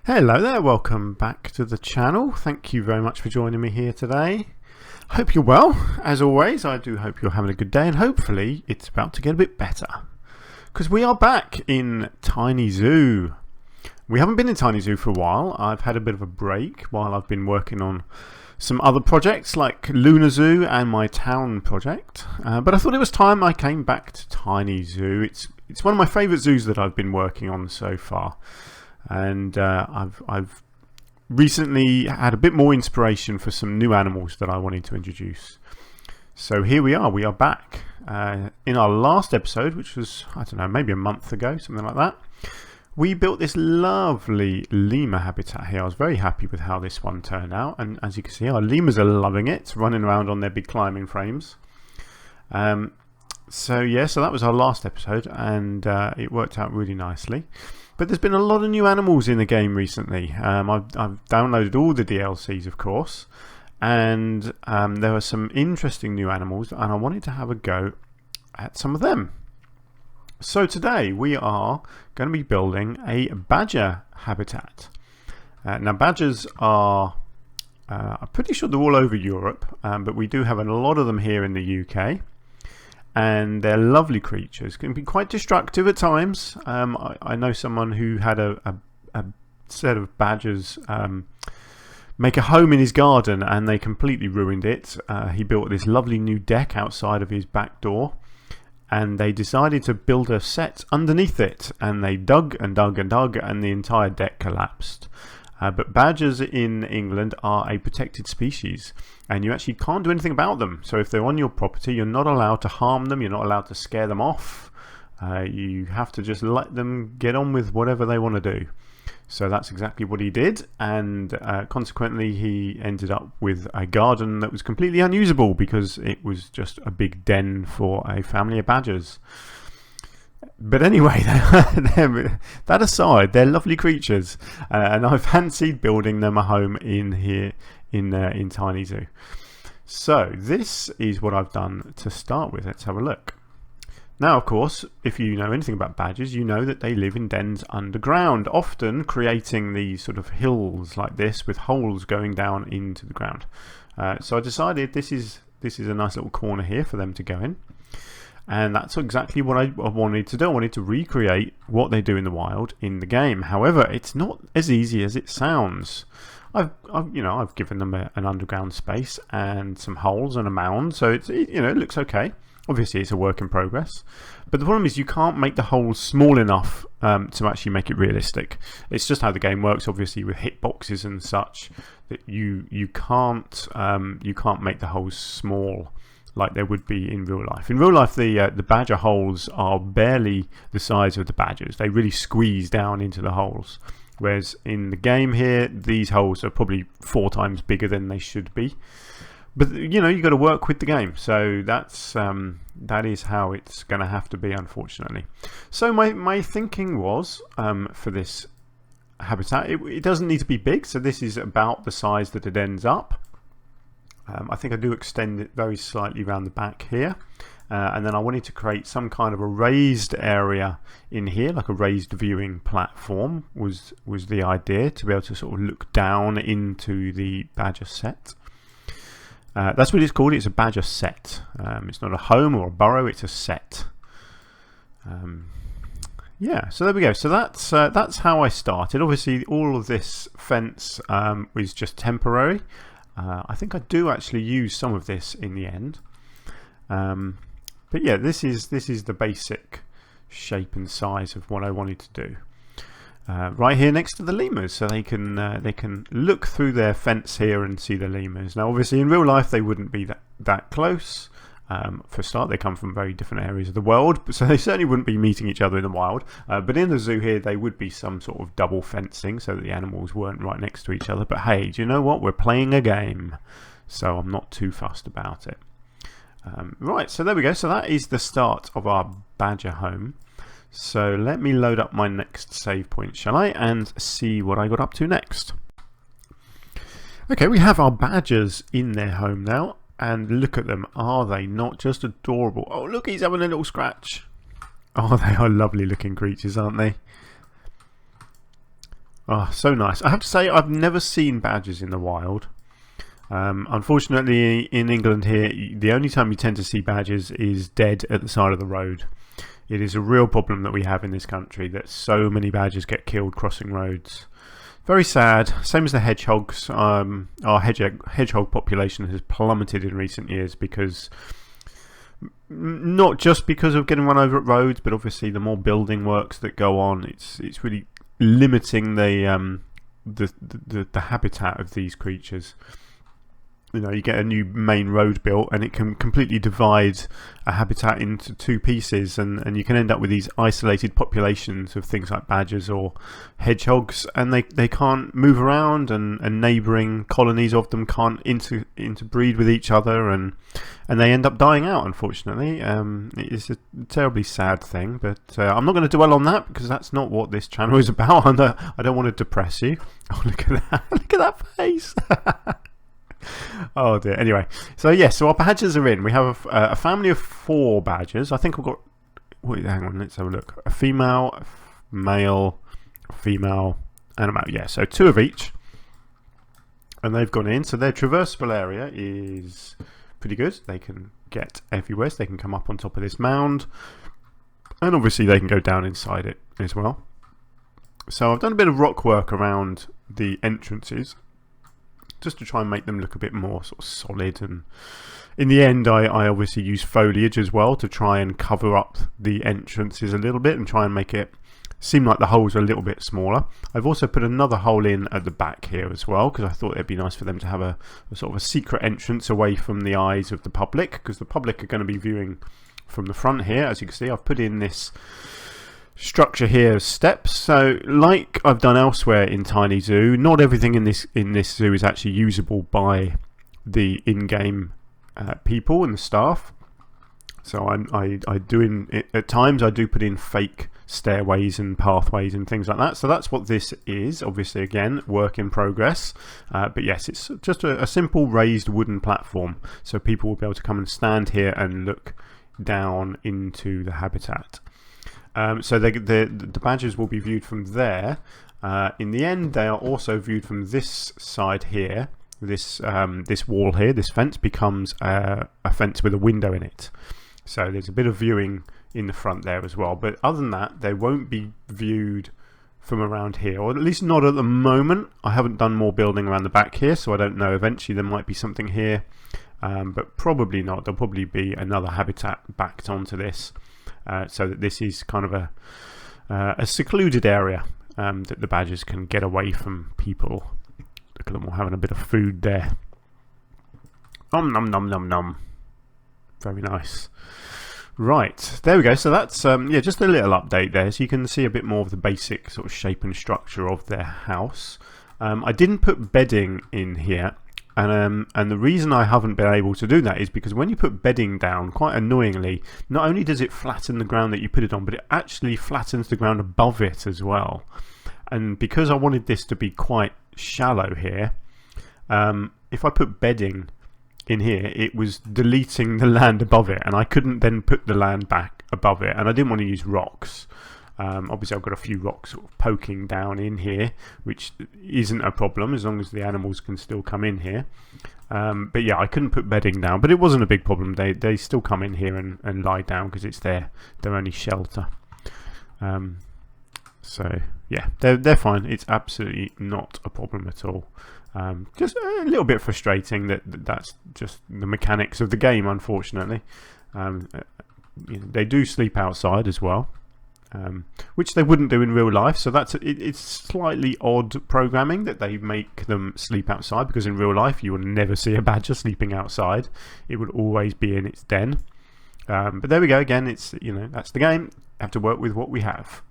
Hello there, welcome back to the channel. Thank you very much for joining me here today. Hope you're well. As always, I do hope you're having a good day, and hopefully it's about to get a bit better. Because we are back in Tiny Zoo. We haven't been in Tiny Zoo for a while. I've had a bit of a break while I've been working on some other projects like Lunar Zoo and my town project. But I thought it was time I came back to Tiny Zoo. It's one of my favourite zoos that I've been working on so far. And I've recently had a bit more inspiration for some new animals that I wanted to introduce. So here we are back. In our last episode, which was, I don't know, maybe a month ago, something like that, we built this lovely lemur habitat here. I was very happy with how this one turned out, and as you can see, our lemurs are loving it, running around on their big climbing frames. So that was our last episode, and it worked out really nicely. But there's been a lot of new animals in the game recently. I've downloaded all the DLCs, of course, and there are some interesting new animals, and I wanted to have a go at some of them. So today we are going to be building a badger habitat. Now badgers are, I'm pretty sure they're all over Europe, but we do have a lot of them here in the UK. And they're lovely creatures. Can be quite destructive at times. I know someone who had a set of badgers make a home in his garden, and they completely ruined it. He built this lovely new deck outside of his back door, and they decided to build a set underneath it, and they dug and dug and dug, and the entire deck collapsed. But badgers in England are a protected species, and you actually can't do anything about them. So if they're on your property, you're not allowed to harm them, you're not allowed to scare them off. You have to just let them get on with whatever they want to do. So that's exactly what he did, and consequently he ended up with a garden that was completely unusable because it was just a big den for a family of badgers. But anyway, that aside, they're lovely creatures, and I fancied building them a home in here in Tiny Zoo. So this is what I've done to start with. Let's have a look. Now, of course, if you know anything about badgers, you know that they live in dens underground, often creating these sort of hills like this with holes going down into the ground. So I decided this is a nice little corner here for them to go in. And that's exactly what I wanted to do. I wanted to recreate what they do in the wild in the game. However, it's not as easy as it sounds. I've given them an underground space and some holes and a mound, so it looks okay. Obviously, it's a work in progress. But the problem is you can't make the holes small enough to actually make it realistic. It's just how the game works, obviously, with hitboxes and such, that you can't make the holes small like there would be in real life. In real life, the badger holes are barely the size of the badgers. They really squeeze down into the holes. Whereas in the game here, these holes are probably 4 times bigger than they should be. But you've got to work with the game. So that is how it's going to have to be, unfortunately. So my thinking was for this habitat, it doesn't need to be big. So this is about the size that it ends up. I think I do extend it very slightly around the back here, and then I wanted to create some kind of a raised area in here, like a raised viewing platform was the idea, to be able to sort of look down into the badger set. That's what it's called. It's a badger set. It's not a home or a burrow, it's a set. So there we go. So that's how I started. Obviously all of this fence was just temporary. I think I do actually use some of this in the end, but yeah, this is the basic shape and size of what I wanted to do. Right here next to the lemurs, so they can look through their fence here and see the lemurs. Now, obviously, in real life, they wouldn't be that close. For a start, they come from very different areas of the world, so they certainly wouldn't be meeting each other in the wild. But in the zoo here, they would be some sort of double fencing so that the animals weren't right next to each other. But hey, do you know what? We're playing a game, so I'm not too fussed about it. Right, so there we go. So that is the start of our badger home. So let me load up my next save point, shall I, and see what I got up to next. Okay, we have our badgers in their home now. And look at them. Are they not just adorable? Oh, look, he's having a little scratch. Oh, they are lovely looking creatures, aren't they? Oh, so nice. I have to say, I've never seen badgers in the wild. Unfortunately, in England here, the only time you tend to see badgers is dead at the side of the road. It is a real problem that we have in this country, that so many badgers get killed crossing roads. Very sad. Same as the hedgehogs. Our hedgehog population has plummeted in recent years because, not just because of getting run over at roads, but obviously the more building works that go on, it's really limiting the habitat of these creatures. You know, you get a new main road built and it can completely divide a habitat into two pieces, and you can end up with these isolated populations of things like badgers or hedgehogs, and they can't move around, and neighbouring colonies of them can't interbreed with each other, and they end up dying out, unfortunately. It's a terribly sad thing, but I'm not going to dwell on that because that's not what this channel is about. I don't want to depress you. Oh, look at that. Look at that face. Oh dear. Anyway, so yes, so our badgers are in. We have a family of 4 badgers. I think we've got, wait, hang on, let's have a look. A female, a male, a female, and a male. Yeah, so 2 of each. And they've gone in. So their traversable area is pretty good. They can get everywhere. So they can come up on top of this mound. And obviously they can go down inside it as well. So I've done a bit of rock work around the entrances, just to try and make them look a bit more sort of solid. And in the end, I obviously use foliage as well to try and cover up the entrances a little bit and try and make it seem like the holes are a little bit smaller. I've also put another hole in at the back here as well, because I thought it'd be nice for them to have a sort of a secret entrance away from the eyes of the public, because the public are going to be viewing from the front here. As you can see, I've put in this structure here as steps. So like I've done elsewhere in Tiny Zoo, not everything in this zoo is actually usable by the in-game people and the staff. So I do at times I do put in fake stairways and pathways and things like that. So that's what this is. Obviously, again, work in progress. But yes, it's just a simple raised wooden platform, so people will be able to come and stand here and look down into the habitat. So the badgers will be viewed from there. In the end, they are also viewed from this side here. This wall here, this fence, becomes a fence with a window in it. So there's a bit of viewing in the front there as well. But other than that, they won't be viewed from around here, or at least not at the moment. I haven't done more building around the back here, so I don't know. Eventually there might be something here, but probably not. There'll probably be another habitat backed onto this. So that this is kind of a secluded area that the badgers can get away from people. Look at them all having a bit of food there. Nom nom nom nom nom. Very nice. Right, there we go. So that's yeah, just a little update there, so you can see a bit more of the basic sort of shape and structure of their house. I didn't put bedding in here. And the reason I haven't been able to do that is because when you put bedding down, quite annoyingly, not only does it flatten the ground that you put it on, but it actually flattens the ground above it as well. And because I wanted this to be quite shallow here, if I put bedding in here, it was deleting the land above it, and I couldn't then put the land back above it, and I didn't want to use rocks. Obviously I've got a few rocks sort of poking down in here, which isn't a problem as long as the animals can still come in here. But yeah, I couldn't put bedding down, but it wasn't a big problem. They still come in here and lie down because it's their only shelter. So yeah, they're fine. It's absolutely not a problem at all. Just a little bit frustrating that's just the mechanics of the game, unfortunately. You know, they do sleep outside as well. Which they wouldn't do in real life, so it's slightly odd programming that they make them sleep outside, because in real life you will never see a badger sleeping outside. It would always be in its den. But there we go again. It's, you know, that's the game. Have to work with what we have.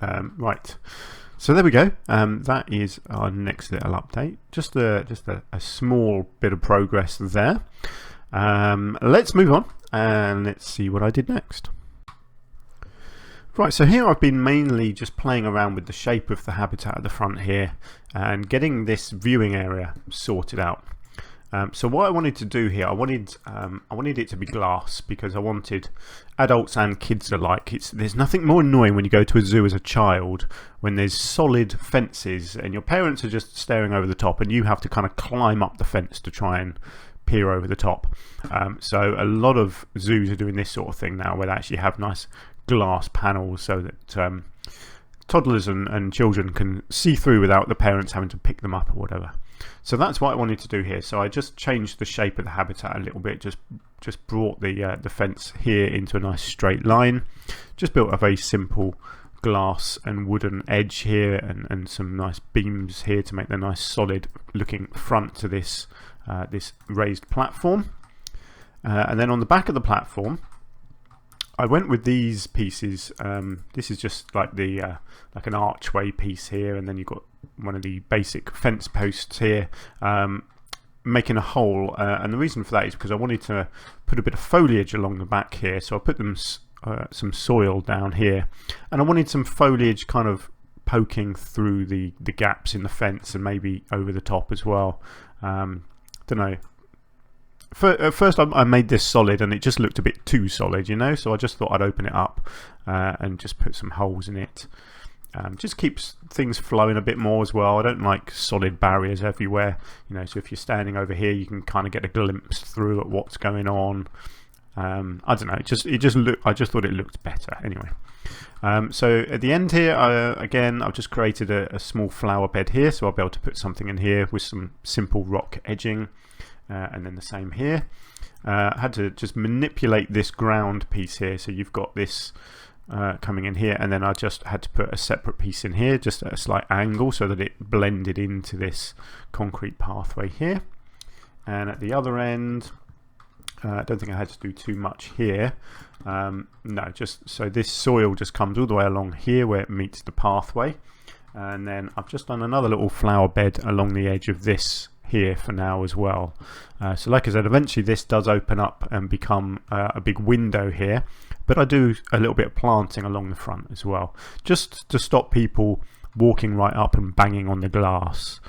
Right. So there we go. That is our next little update. Just a small bit of progress there. Let's move on and let's see what I did next. Right, so here I've been mainly just playing around with the shape of the habitat at the front here and getting this viewing area sorted out. So what I wanted to do here, I wanted it to be glass because I wanted adults and kids alike. There's nothing more annoying when you go to a zoo as a child when there's solid fences and your parents are just staring over the top and you have to kind of climb up the fence to try and peer over the top. So a lot of zoos are doing this sort of thing now, where they actually have nice glass panels so that toddlers and children can see through without the parents having to pick them up or whatever. So that's what I wanted to do here. So I just changed the shape of the habitat a little bit, just brought the fence here into a nice straight line, just built a very simple glass and wooden edge here, and some nice beams here to make the nice solid looking front to this this raised platform. And then on the back of the platform I went with these pieces. This is just like the like an archway piece here, and then you've got one of the basic fence posts here, making a hole. And the reason for that is because I wanted to put a bit of foliage along the back here, so I put them some soil down here, and I wanted some foliage kind of poking through the gaps in the fence and maybe over the top as well. Don't know. At first I made this solid and it just looked a bit too solid, you know, so I just thought I'd open it up and just put some holes in it. Just keeps things flowing a bit more as well. I don't like solid barriers everywhere, you know, so if you're standing over here you can kind of get a glimpse through at what's going on. I don't know, I just thought it looked better anyway. So at the end here, again, I've just created a small flower bed here, so I'll be able to put something in here with some simple rock edging, and then the same here. I had to just manipulate this ground piece here, so you've got this coming in here, and then I just had to put a separate piece in here, just at a slight angle, so that it blended into this concrete pathway here. And at the other end, I don't think I had to do too much here. No, just so this soil just comes all the way along here where it meets the pathway, and then I've just done another little flower bed along the edge of this here for now as well. So like I said, eventually this does open up and become a big window here, but I do a little bit of planting along the front as well, just to stop people walking right up and banging on the glass.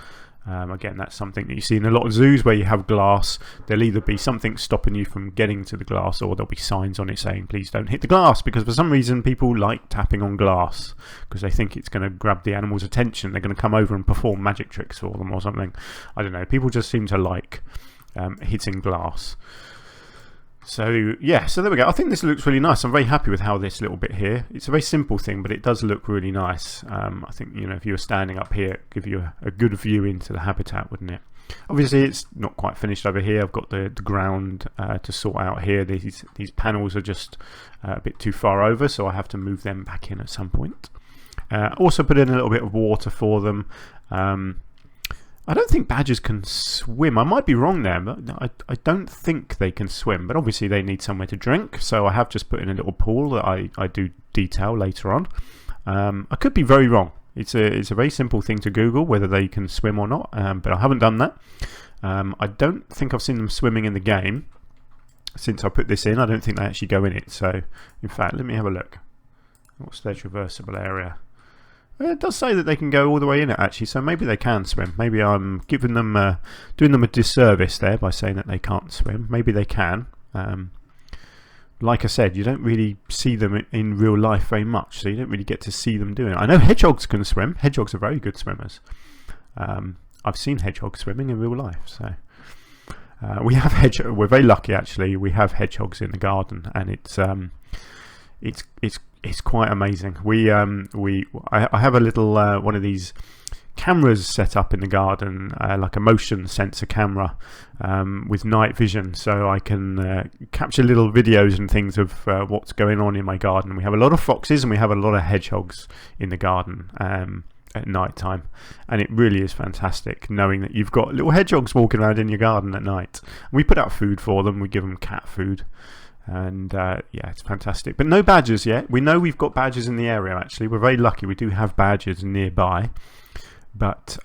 Again, that's something that you see in a lot of zoos where you have glass. There'll either be something stopping you from getting to the glass, or there'll be signs on it saying please don't hit the glass, because for some reason people like tapping on glass because they think it's going to grab the animal's attention. They're going to come over and perform magic tricks for them or something. I don't know, people just seem to like hitting glass. So yeah, so there we go. I think this looks really nice. I'm very happy with how this little bit here, it's a very simple thing, but it does look really nice. I think, you know, if you were standing up here, it'd give you a good view into the habitat, wouldn't it? Obviously it's not quite finished over here. I've got the ground to sort out here. These panels are just a bit too far over, so I have to move them back in at some point. Also put in a little bit of water for them. I don't think badgers can swim. I might be wrong there, but I don't think they can swim. But obviously they need somewhere to drink, so I have just put in a little pool that I do detail later on. I could be very wrong. It's a very simple thing to Google whether they can swim or not, but I haven't done that. I don't think I've seen them swimming in the game since I put this in. I don't think they actually go in it. So in fact, let me have a look. What's their traversable area? It does say that they can go all the way in it actually, so maybe they can swim. Maybe I'm giving them doing them a disservice there by saying that they can't swim. Maybe they can. Like I said, you don't really see them in real life very much, so you don't really get to see them doing it. I know hedgehogs can swim. Hedgehogs are very good swimmers. I've seen hedgehogs swimming in real life, so we have hedgehogs. We're very lucky actually. We have hedgehogs in the garden, and it's quite amazing. I have a little one of these cameras set up in the garden, like a motion sensor camera with night vision, so I can capture little videos and things of what's going on in my garden. We have a lot of foxes and we have a lot of hedgehogs in the garden at night time, and it really is fantastic knowing that you've got little hedgehogs walking around in your garden at night. We put out food for them. We give them cat food. And yeah, it's fantastic. But no badgers yet. We know we've got badgers in the area actually. We're very lucky. We do have badgers nearby. But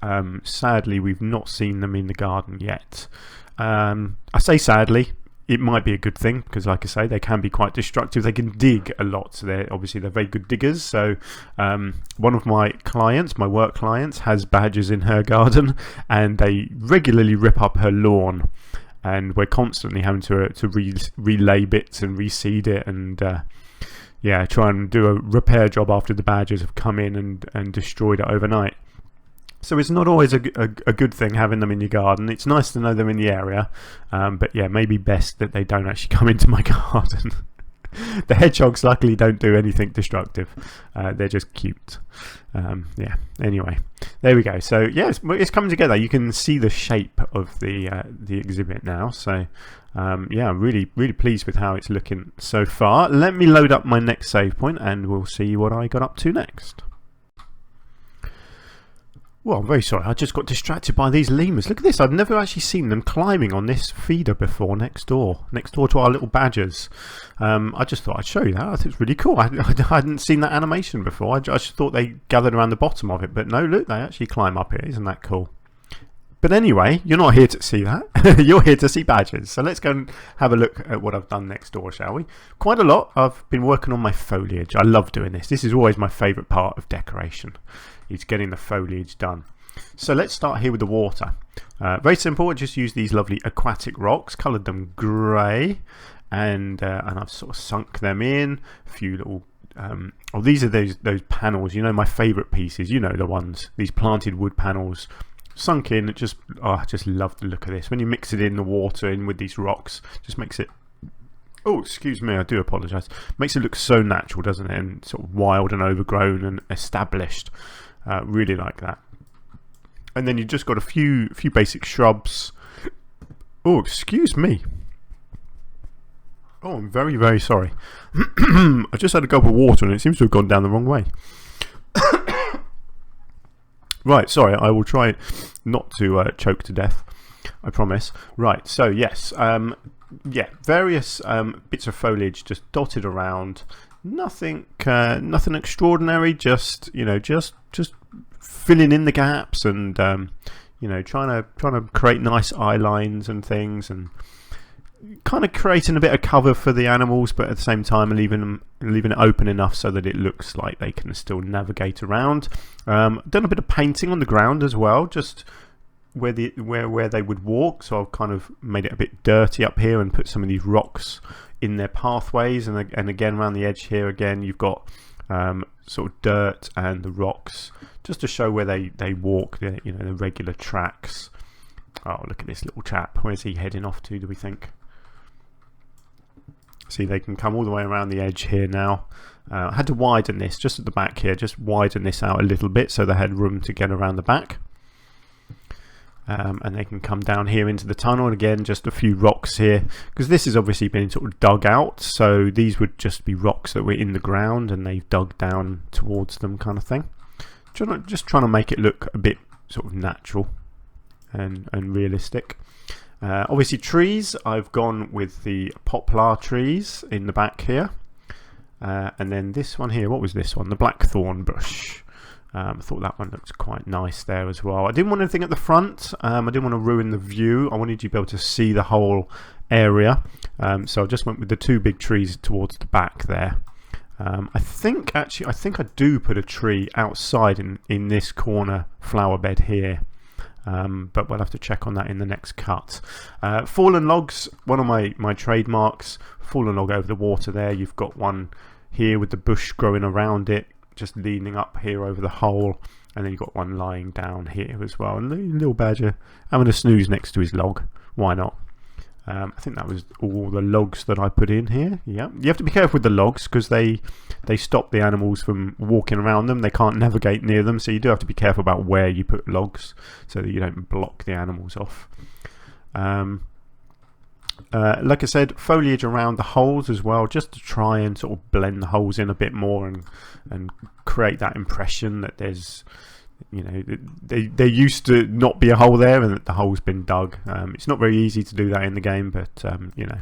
sadly, we've not seen them in the garden yet. I say sadly. it might be a good thing because, like I say, they can be quite destructive. They can dig a lot, so they're very good diggers. So one of my clients, my work clients, has badgers in her garden, and they regularly rip up her lawn, and we're constantly having to relay bits and reseed it, and yeah, try and do a repair job after the badgers have come in and destroyed it overnight. So it's not always a good thing having them in your garden. It's nice to know they're in the area, but yeah, maybe best that they don't actually come into my garden. The hedgehogs luckily don't do anything destructive. They're just cute. Yeah, anyway, there we go. So yeah, it's coming together. You can see the shape of the exhibit now. So yeah, I'm really pleased with how it's looking so far. Let me load up my next save point and we'll see what I got up to next. Well, I'm very sorry, I just got distracted by these lemurs. Look at this, I've never actually seen them climbing on this feeder before next door to our little badgers. I just thought I'd show you that. I think it's really cool. I hadn't seen that animation before. I just thought they gathered around the bottom of it, but no, look, they actually climb up here. Isn't that cool? But anyway, you're not here to see that. You're here to see badgers. So let's go and have a look at what I've done next door, shall we? Quite a lot. I've been working on my foliage. I love doing this. This is always my favourite part of decoration. Is getting the foliage done. So let's start here with the water. Very simple. I just used these lovely aquatic rocks, coloured them grey, and I've sort of sunk them in. A few little oh, these are those panels, you know, my favourite pieces, you know, the ones, these planted wood panels sunk in. Just I just love the look of this when you mix it in the water in with these rocks. Just makes it, oh excuse me, I do apologise, makes it look so natural, doesn't it, and sort of wild and overgrown and established. Really like that. And then you've just got a few basic shrubs. Oh, excuse me. Oh, I'm very sorry. I just had a gulp of water and it seems to have gone down the wrong way. Right, sorry, I will try not to choke to death, I promise. Right, so yes, yeah, various bits of foliage just dotted around. Nothing extraordinary. Just, you know, just filling in the gaps and you know, trying to create nice eye lines and things, and kind of creating a bit of cover for the animals, but at the same time leaving it open enough so that it looks like they can still navigate around. Done a bit of painting on the ground as well, just where they would walk. So I've kind of made it a bit dirty up here and put some of these rocks in their pathways, and again around the edge here again you've got sort of dirt and the rocks just to show where they walk, you know, the regular tracks. Oh, look at this little chap. Where's he heading off to, do we think? See, they can come all the way around the edge here now. I had to widen this just at the back here, just widen this out a little bit so they had room to get around the back. And they can come down here into the tunnel, and again just a few rocks here because this has obviously been sort of dug out, so these would just be rocks that were in the ground and they've dug down towards them, kind of thing. Just trying to make it look a bit sort of natural and realistic. Obviously trees, I've gone with the poplar trees in the back here, and then this one here, what was this one? The blackthorn bush. I thought that one looked quite nice there as well. I didn't want anything at the front. I didn't want to ruin the view. I wanted you to be able to see the whole area. So I just went with the two big trees towards the back there. I think I do put a tree outside in this corner flower bed here. But we'll have to check on that in the next cut. Fallen logs, one of my trademarks. Fallen log over the water there. You've got one here with the bush growing around it, just leaning up here over the hole, and then you've got one lying down here as well, and the little badger having a snooze next to his log. Why not? I think that was all the logs that I put in here. Yeah, you have to be careful with the logs because they stop the animals from walking around them. They can't navigate near them, so you do have to be careful about where you put logs so that you don't block the animals off. Like I said, foliage around the holes as well, just to try and sort of blend the holes in a bit more and create that impression that there's, you know, there used to not be a hole there and that the hole's been dug. It's not very easy to do that in the game, but you know,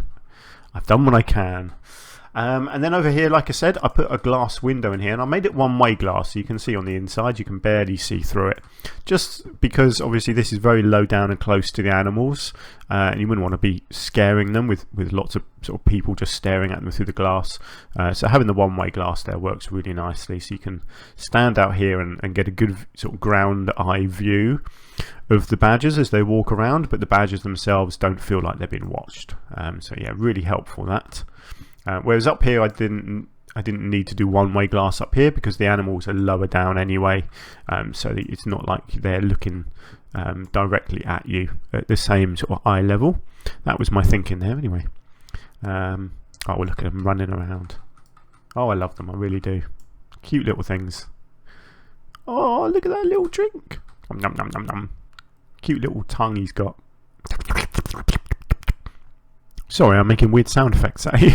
I've done what I can. And then over here, like I said, I put a glass window in here, and I made it one-way glass, so you can see on the inside. You can barely see through it, just because obviously this is very low down and close to the animals, and you wouldn't want to be scaring them with lots of sort of people just staring at them through the glass. So having the one-way glass there works really nicely, so you can stand out here and get a good sort of ground eye view of the badgers as they walk around, but the badgers themselves don't feel like they're being watched. So yeah, really helpful that. Whereas up here I didn't need to do one-way glass up here because the animals are lower down anyway, so it's not like they're looking directly at you at the same sort of eye level. That was my thinking there anyway. Oh, we'll look at them running around. Oh, I love them, I really do. Cute little things. Oh, look at that little drink. Nom, nom, nom, nom. Cute little tongue he's got. Sorry, I'm making weird sound effects at you.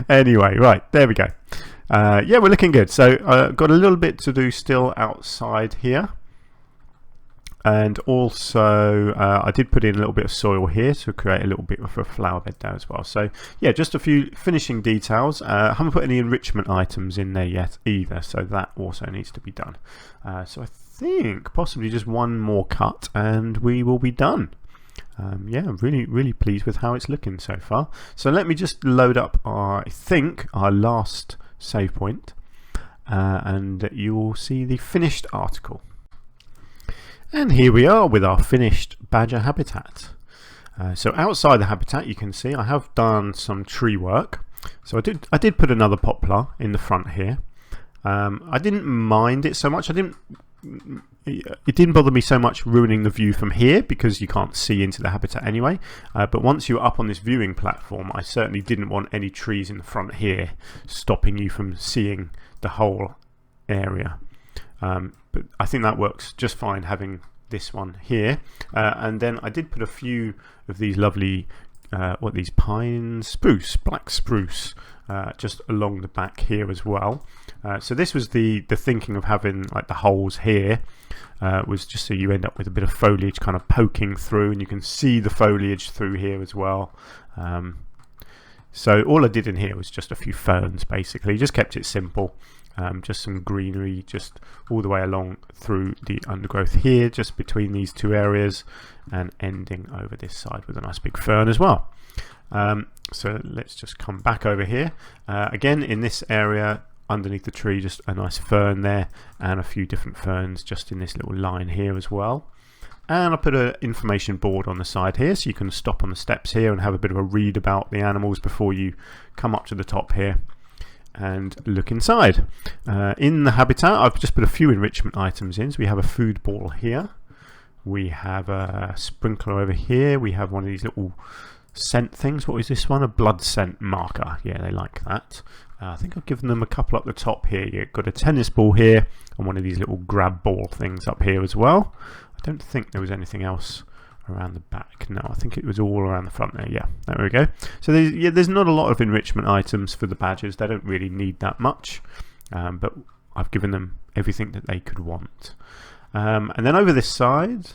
Anyway, right, there we go. Yeah, we're looking good. So got a little bit to do still outside here. And also I did put in a little bit of soil here to create a little bit of a flower bed there as well. So yeah, just a few finishing details. I haven't put any enrichment items in there yet either, so that also needs to be done. So I think possibly just one more cut and we will be done. Yeah, I'm really pleased with how it's looking so far. So let me just load up I think our last save point, and you will see the finished article. And here we are with our finished badger habitat. So outside the habitat, you can see I have done some tree work. So I did put another poplar in the front here. I didn't mind it so much. It didn't bother me so much ruining the view from here because you can't see into the habitat anyway. But once you're up on this viewing platform, I certainly didn't want any trees in the front here stopping you from seeing the whole area. But I think that works just fine having this one here. And then I did put a few of these lovely what these pines, black spruce, just along the back here as well. So this was the thinking of having like the holes here, was just so you end up with a bit of foliage kind of poking through, and you can see the foliage through here as well. So all I did in here was just a few ferns, basically, just kept it simple. Just some greenery just all the way along through the undergrowth here, just between these two areas, and ending over this side with a nice big fern as well. So let's just come back over here. Again, in this area underneath the tree, just a nice fern there, and a few different ferns just in this little line here as well. And I put an information board on the side here, so you can stop on the steps here and have a bit of a read about the animals before you come up to the top here and look inside. In the habitat, I've just put a few enrichment items in. So we have a food ball here, we have a sprinkler over here, we have one of these little scent things. What is this one? A blood scent marker. Yeah, they like that. I think I've given them a couple up the top here. You've got a tennis ball here and one of these little grab ball things up here as well. I don't think there was anything else around the back. No, I think it was all around the front there. Yeah, there we go. So there's not a lot of enrichment items for the badgers. They don't really need that much, but I've given them everything that they could want. And then over this side,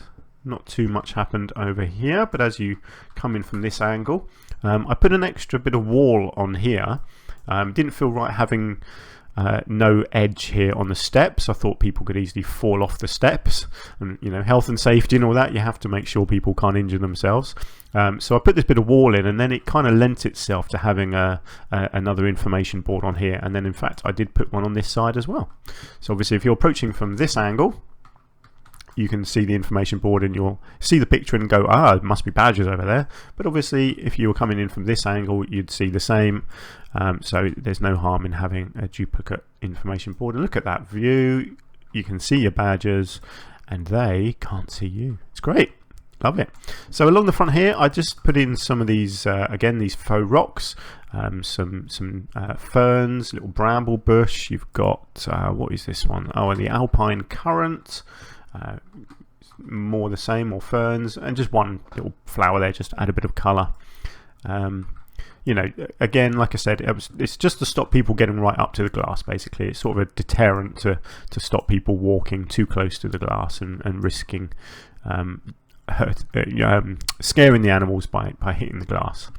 not too much happened over here, but as you come in from this angle, I put an extra bit of wall on here. Didn't feel right having no edge here on the steps. I thought people could easily fall off the steps, and you know, health and safety and all that, you have to make sure people can't injure themselves. So I put this bit of wall in, and then it kind of lent itself to having another information board on here. And then in fact I did put one on this side as well. So obviously if you're approaching from this angle, you can see the information board and you'll see the picture and go, ah, it must be badgers over there. But obviously if you were coming in from this angle, you'd see the same. So there's no harm in having a duplicate information board. And look at that view. You can see your badgers and they can't see you. It's great. Love it. So along the front here, I just put in some of these, again, these faux rocks, some ferns, little bramble bush. You've got, what is this one? Oh, the alpine currant. More the same, more ferns, and just one little flower there just to add a bit of colour. You know, again, like I said, it's just to stop people getting right up to the glass. Basically, it's sort of a deterrent to stop people walking too close to the glass and risking scaring the animals by hitting the glass.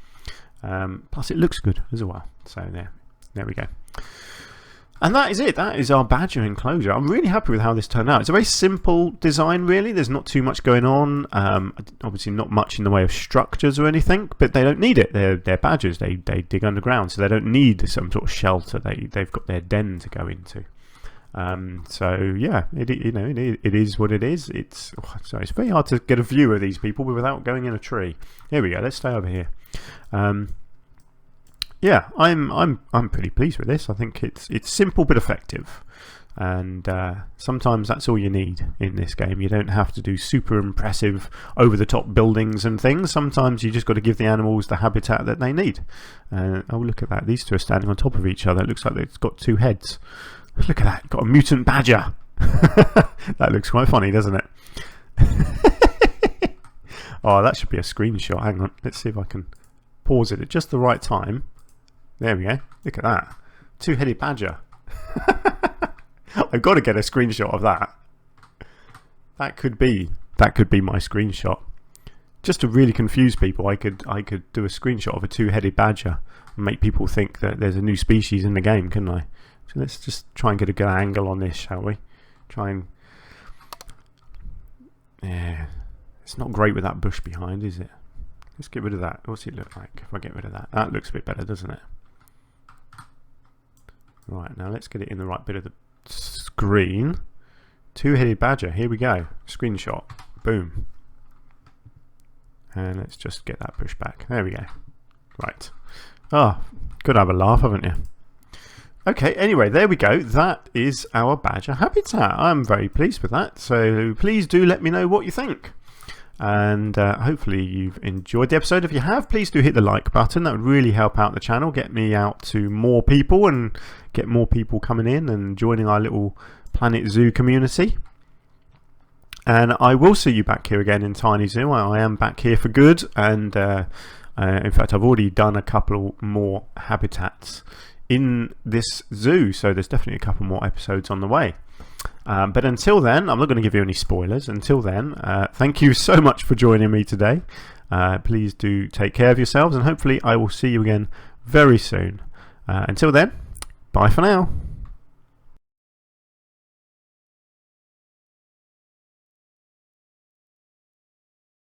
Plus it looks good as well. So there we go. And that is it. That is our badger enclosure. I'm really happy with how this turned out. It's a very simple design, really. There's not too much going on. Obviously not much in the way of structures or anything, but they don't need it. They're badgers. They dig underground, so they don't need some sort of shelter. They've got their den to go into. So yeah, it is what it is. It's very hard to get a view of these people without going in a tree. Here we go. Let's stay over here. Yeah, I'm pretty pleased with this. I think it's simple but effective, and sometimes that's all you need in this game. You don't have to do super impressive, over-the-top buildings and things. Sometimes you just got to give the animals the habitat that they need. Oh, look at that! These two are standing on top of each other. It looks like it's got two heads. Look at that! Got a mutant badger. That looks quite funny, doesn't it? Oh, that should be a screenshot. Hang on, let's see if I can pause it at just the right time. There we go. Look at that. Two-headed badger. I've got to get a screenshot of that. That could be my screenshot. Just to really confuse people, I could do a screenshot of a two-headed badger and make people think that there's a new species in the game, couldn't I? So let's just try and get a good angle on this, shall we? Yeah. It's not great with that bush behind, is it? Let's get rid of that. What's it look like if I get rid of that? That looks a bit better, doesn't it? Right, now let's get it in the right bit of the screen. Two-headed badger. Here we go. Screenshot. Boom. And let's just get that bush back. There we go. Right. Oh, got to have a laugh, haven't you? Okay, anyway, there we go. That is our badger habitat. I'm very pleased with that. So please do let me know what you think. And hopefully you've enjoyed the episode. If you have, please do hit the like button. That would really help out the channel, get me out to more people and get more people coming in and joining our little Planet Zoo community. And I will see you back here again in Tiny Zoo. I am back here for good, and in fact I've already done a couple more habitats in this zoo, so there's definitely a couple more episodes on the way. But until then, I'm not going to give you any spoilers. Until then, thank you so much for joining me today. Please do take care of yourselves, and hopefully I will see you again very soon. Until then, bye for now.